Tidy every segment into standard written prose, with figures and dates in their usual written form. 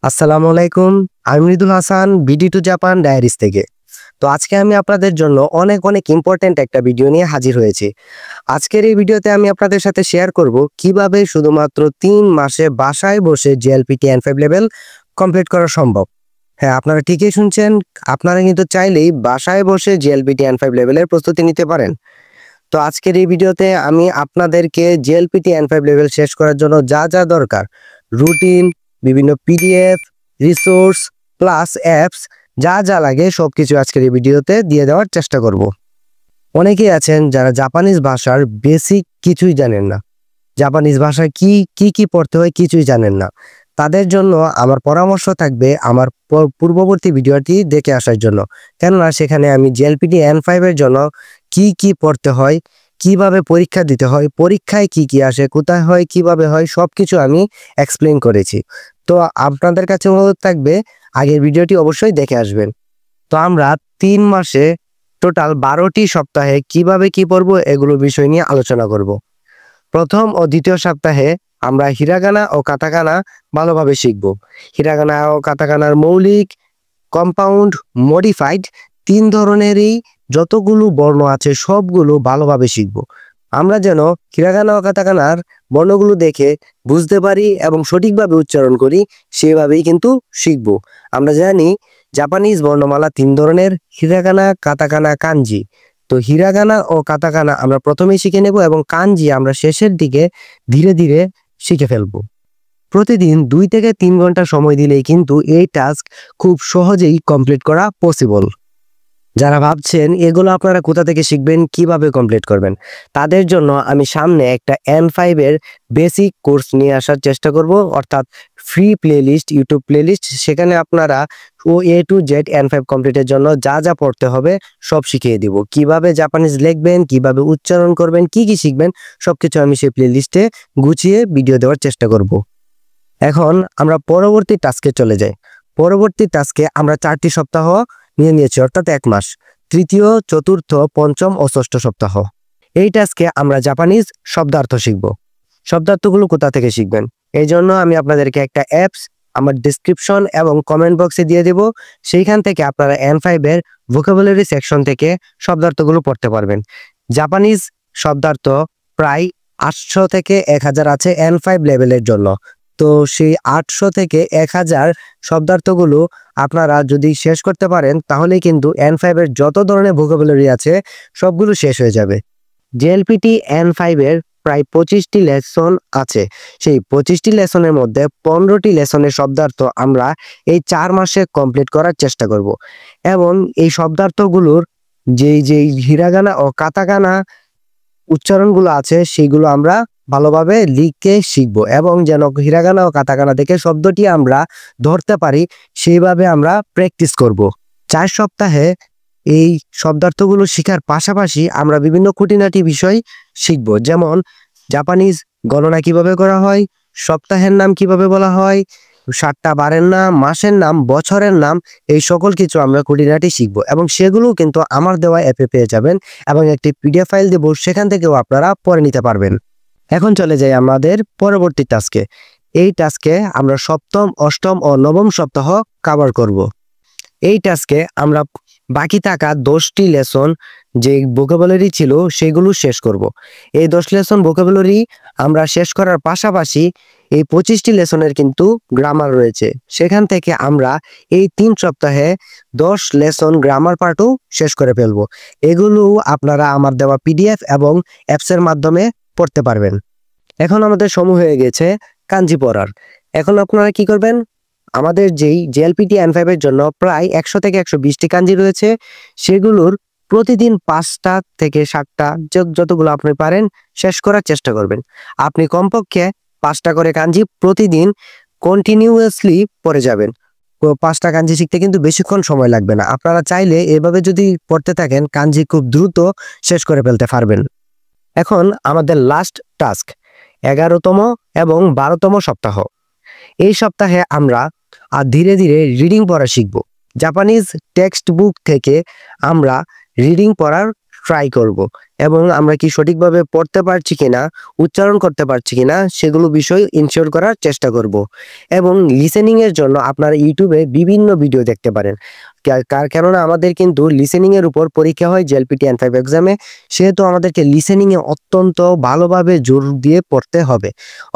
আসসালামু আলাইকুম। আমি Mridul Hasan, BD two Japan diaries থেকে। তো আজকে আমি আপনাদের জন্য অনেক ইম্পর্টেন্ট একটা ভিডিও নিয়ে হাজির হয়েছি। আজকের এই ভিডিওতে আমি আপনাদের সাথে শেয়ার করব কিভাবে শুধুমাত্র 3 মাসে বাসায় বসে জিএলপিটি N5 লেভেল কমপ্লিট করা সম্ভব। হ্যাঁ, আপনারা ঠিকই শুনছেন। আপনারা কিন্তু চাইলেই বাসায় বসে জিএলপিটি N5 লেভেলের প্রস্তুতি নিতে পারেন। তো আজকের এই ভিডিওতে আমি আপনাদেরকে জিএলপিটি N5 লেভেল শেষ করার জন্য যা দরকার, রুটিন, বিভিন্ন পিডিএফ, রিসোর্স প্লাস অ্যাপস, যা লাগে সবকিছু আজকের এই ভিডিওতে দিয়ে দেওয়ার চেষ্টা করব। অনেকেই আছেন যারা জাপানিজ ভাষার বেসিক কিছুই জানেন না, জাপানিজ ভাষায় কি পড়তে হয় কিছুই জানেন না। তাদের জন্য আমার পরামর্শ থাকবে আমার পূর্ববর্তী ভিডিওটি দেখে আসার জন্য, কেননা সেখানে আমি জিএলপিটি N5 এর জন্য কি পড়তে হয়, কিভাবে পরীক্ষা দিতে হয়, পরীক্ষায় কি আসে, কোথায় হয়, কিভাবে হয়, সবকিছু আমি এক্সপ্লেন করেছি। তো আপনাদের কাছে অনুরোধ থাকবে আগের ভিডিওটি অবশ্যই দেখে আসবেন। তো আমরা 3 মাসে টোটাল 12টি সপ্তাহে কিভাবে কি পড়বো এগুলো বিষয় নিয়ে আলোচনা করব। প্রথম ও দ্বিতীয় সপ্তাহে আমরা হিরাগানা ও কাতাকানা ভালোভাবে শিখব। হিরাগানা ও কাতাকানার মৌলিক, কম্পাউন্ড, মডিফাইড 3 ধরনেরই যতগুলো বর্ণ আছে সবগুলো ভালোভাবে শিখব। আমরা যেন হিরাগানা ও কাতাকানার বর্ণগুলো দেখে বুঝতে পারি এবং সঠিকভাবে উচ্চারণ করি, সেভাবেই কিন্তু শিখব। আমরা জানি জাপানিজ বর্ণমালা 3 ধরনের: হিরাগানা, কাতাকানা, কানজি। তো হিরাগানা ও কাতাকানা আমরা প্রথমেই শিখে নেব এবং কানজি আমরা শেষের দিকে ধীরে শিখে ফেলব। প্রতিদিন 2 থেকে 3 ঘন্টা সময় দিলেই কিন্তু এই টাস্ক খুব সহজেই কমপ্লিট করা পসিবল। যারা ভাবছেন এগুলো আপনারা কোথা থেকে শিখবেন, কিভাবে কমপ্লিট করবেন, তাদের জন্য আমি সামনে একটা N5 এর বেসিক কোর্স নিয়ে আসার চেষ্টা করব, অর্থাৎ ফ্রি প্লেলিস্ট, ইউটিউব প্লেলিস্ট। সেখানে আপনারা A to Z N5 কমপ্লিটের জন্য যা পড়তে হবে সব শিখিয়ে দিব। কিভাবে জাপানিজ লিখবেন, কিভাবে উচ্চারণ করবেন, কি শিখবেন, সবকিছু আমি সেই প্লেলিস্টে গুছিয়ে ভিডিও দেওয়ার চেষ্টা করব। এখন আমরা পরবর্তী টাস্কে চলে যাই। পরবর্তী টাস্কে আমরা 4টি সপ্তাহ নিয়েছি, অর্থাৎ 1 মাস: তৃতীয়, চতুর্থ, পঞ্চম ও ষষ্ঠ সপ্তাহ। এই টাস্কে আমরা জাপানিজ শব্দার্থ শিখব। শব্দার্থগুলো কোথা থেকে শিখবেন, এই জন্য আমি আপনাদেরকে একটা অ্যাপস আমার ডিসক্রিপশন এবং কমেন্ট বক্সে দিয়ে দেব। সেইখান থেকে আপনারা N5 এর ভোকাবুলারি সেকশন থেকে শব্দার্থগুলো পড়তে পারবেন। জাপানিজ শব্দার্থ প্রায় 800 থেকে 1000 আছে N5 লেভেলের জন্য। তো সেই 800 থেকে 1000 শব্দার্থগুলো আপনারা যদি শেষ করতে পারেন তাহলেই কিন্তু N5 এর যত ধরনের ভোকাবুলারি আছে সবগুলো শেষ হয়ে যাবে। জিএলপিটি N5 এর প্রায় 25টি লেসন আছে। সেই 25টি লেসনের মধ্যে 15টি লেসনের শব্দার্থ আমরা এই 4 মাসে কমপ্লিট করার চেষ্টা করব। এবং এই শব্দার্থগুলোর যেই হিরাগানা ও কাতাকানা উচ্চারণগুলো আছে সেগুলো আমরা ভালোভাবে লিখে শিখব, এবং যেন হিরাগানা ও কাতাকানা দেখে শব্দটি আমরা ধরতে পারি সেইভাবে আমরা প্র্যাকটিস করব। 4 সপ্তাহে এই শব্দার্থগুলো শেখার পাশাপাশি আমরা বিভিন্ন খুঁটিনাটি বিষয় শিখব, যেমন জাপানিজ গণনা কিভাবে করা হয়, সপ্তাহের নাম কিভাবে বলা হয়, 7টা বারের নাম, মাসের নাম, বছরের নাম, এই সকল কিছু আমরা খুঁটিনাটি শিখব। এবং সেগুলো কিন্তু আমার দেওয়া অ্যাপে পেয়ে যাবেন এবং একটি পিডিএফ ফাইল দেব, সেখান থেকেও আপনারা পড়ে নিতে পারবেন। এখন চলে যাই আমাদের পরবর্তী টাস্কে। এই টাস্কে আমরা সপ্তম, অষ্টম ও নবম সপ্তাহ কভার করব। এই টাস্কে আমরা বাকি থাকা 10টি লেসন যে ভোকাবুলারি ছিল সেগুলো শেষ করব। এই 10 লেসন ভোকাবুলারি আমরা শেষ করার পাশাপাশি এই 25টি লেসনের কিন্তু গ্রামার রয়েছে, সেখান থেকে আমরা এই 3 সপ্তাহে 10 লেসন গ্রামার পার্টও শেষ করে ফেলবো। এগুলো আপনারা আমার দেওয়া পিডিএফ এবং অ্যাপসের মাধ্যমে পড়তে পারবেন। এখন আমাদের সময় হয়ে গেছে কাঞ্জি পড়ার। এখন আপনারা কি করবেন, আমাদের যেই জিএলপিটি N5 এর জন্য প্রায় 100 থেকে 120টি কাঞ্জি রয়েছে, সেগুলোর প্রতিদিন 5টা থেকে 7টা যতগুলো আপনি পারেন শেষ করার চেষ্টা করবেন। আপনি কমপক্ষে 5টা করে কাঞ্জি প্রতিদিন কন্টিনিউয়াসলি পড়ে যাবেন। 5টা কাঞ্জি শিখতে কিন্তু বেশিক্ষণ সময় লাগবে না। আপনারা চাইলে এভাবে যদি পড়তে থাকেন কাঞ্জি খুব দ্রুত শেষ করে ফেলতে পারবেন। এখন আমাদের লাস্ট টাস্ক 11তম এবং 12তম সপ্তাহ। এই সপ্তাহে আমরা ধীরে রিডিং পড়া শিখব। জাপানিজ টেক্সট বুক থেকে আমরা রিডিং পড়ার ট্রাই করব। এবং আমরা কি সঠিকভাবে পড়তে পারছি কিনা, উচ্চারণ করতে পারছি কিনা সেগুলো বিষয় ইনশিওর করার চেষ্টা করব। এবং লিসেনিং এর জন্য আপনারা ইউটিউবে বিভিন্ন ভিডিও দেখতে পারেন। কেননা আমাদের কিন্তু লিসেনিং এর উপর পরীক্ষা হয় জেএলপিটি এন 5 এক্সামে, সেহেতু আমাদেরকে লিসেনিং এ অত্যন্ত ভালোভাবে জোর দিয়ে পড়তে হবে।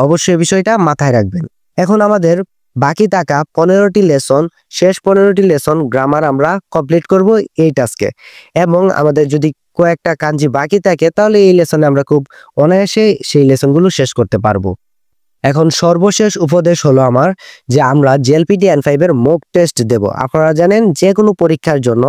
অবশ্যই বিষয়টা মাথায় রাখবেন। এখন আমাদের বাকি থাকা 15টি লেসন, শেষ 15টি লেসন গ্রামার আমরা কমপ্লিট করব এই টাস্কে। এবং আমাদের যদি কয়েকটা কাঞ্জি বাকি থাকে তাহলে এই লেসনে আমরা খুব অনায়াসে সেই লেসনগুলো শেষ করতে পারবো। এখন সর্বশেষ উপদেশ হলো আমার, যে আমরা জেএলপিটি এন 5 এর মক টেস্ট দেব। আপনারা জানেন যে কোনো পরীক্ষার জন্য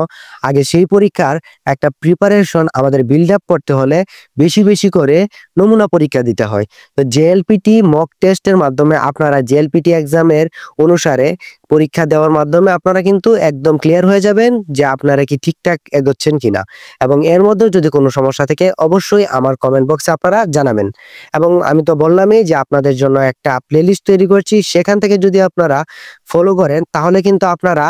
আগে সেই পরীক্ষার একটা প্রিপারেশন আমাদের বিল্ড আপ করতে হলে বেশি বেশি করে নমুনা পরীক্ষা দিতে হয়। তো জেএলপিটি মক টেস্টের মাধ্যমে আপনারা জেএলপিটি এক্সামের অনুসারে পরীক্ষা দেওয়ার মাধ্যমে আপনারা কিন্তু একদম ক্লিয়ার হয়ে যাবেন যে আপনারা কি ঠিকঠাক এগোচ্ছেন কিনা। এবং এর মধ্যে যদি কোনো সমস্যা থাকে অবশ্যই আমার কমেন্ট বক্সে আপনারা জানাবেন। এবং আমি তো বললামই যে আপনাদের জন্য একটা প্লেলিস্ট তৈরি করছি, সেখান থেকে যদি আপনারা ফলো করেন তাহলে কিন্তু আপনারা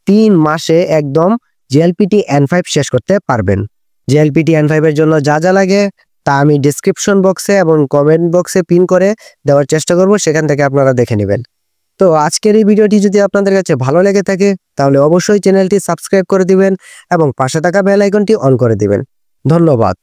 3 মাসে একদম জেএলপিটি এন 5 শেষ করতে পারবেন। জেএলপিটি এন 5 এর জন্য যা যা লাগে তা আমি ডিসক্রিপশন বক্সে এবং কমেন্ট বক্সে পিন করে দেওয়ার চেষ্টা করব, সেখান থেকে আপনারা দেখে নেবেন। তো আজকের এই ভিডিওটি যদি আপনাদের কাছে ভালো লেগে থাকে তাহলে অবশ্যই চ্যানেলটি সাবস্ক্রাইব করে দিবেন এবং পাশে থাকা বেল আইকনটি অন করে দিবেন। ধন্যবাদ।